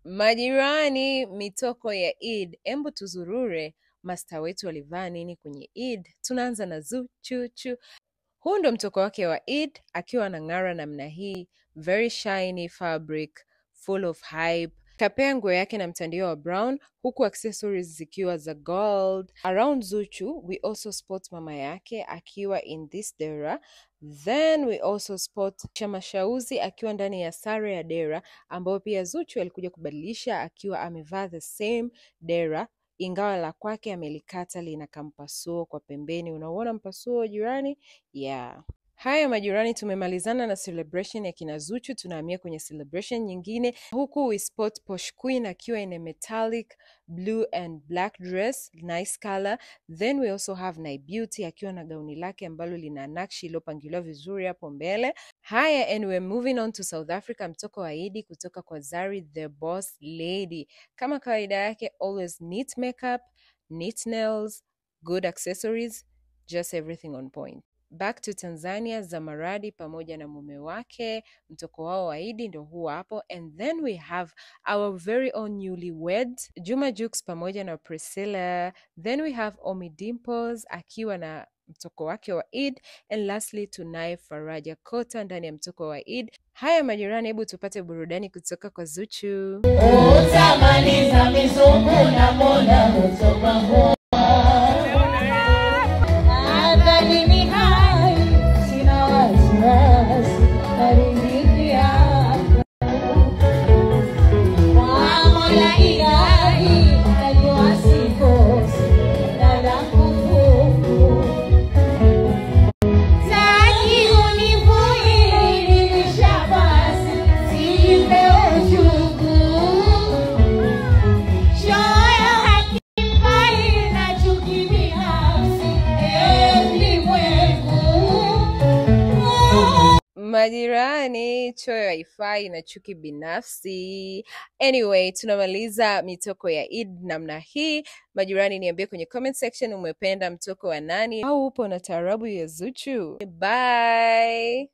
Majirani, mitoko ya Eid. Embu tuzurure masta wetu walivaa nini kwenye Eid. Tunaanza na Zuchu. Huu ndo mtoko wake wa Eid akiwa anang'ara namna hii, very shiny fabric, full of hype. Kapea nguo yake na mtandio wa brown, huku accessories zikiwa za gold. Around Zuchu, we also spot mama yake akiwa in this dera. Then we also spot Mashauzi akiwa ndani ya sare ya dera, ambao pia Zuchu alikuja kubadilisha akiwa amevaa the same dera, ingawa la kwake amelikata lina kampasuo kwa pembeni. Unaona mpasuo jirani? Yeah. Haya majirani, tumemalizana na celebration ya kina Zuchu, tunahamia kwenye celebration nyingine. Huku we spot Posh Queen akiwa in a metallic blue and black dress, nice color. Then we also have Nai Beauty akiwa na gauni lake ambalo lina nakshi iliyopangiliwa vizuri hapo mbele. Haya, and we're moving on to South Africa, mtoko wa Eid kutoka kwa Zari the Boss Lady. Kama kawaida yake, always neat makeup, neat nails, good accessories, just everything on point. Back to Tanzania, Zamaradi pamoja na mume wake, mtoko wao wa Eid ndio huu hapo. And then we have our very own newlywed Juma Jux pamoja na Priscilla. Then we have Ommy Dimpoz akiwa na mtoko wake wa Eid. And lastly tunaye Faraja Kota ndani ya mtoko wa Eid. Haya majirani, hebu tupate burudani kutoka kwa Zuchu. Utamaliza mizungu na mola mtoka Majirani, choyo haifai na chuki binafsi. Anyway, tunamaliza mitoko ya Eid namna hii. Majirani, niambie kwenye comment section umependa mtoko wa nani au upo na taarabu ya Zuchu. Bye!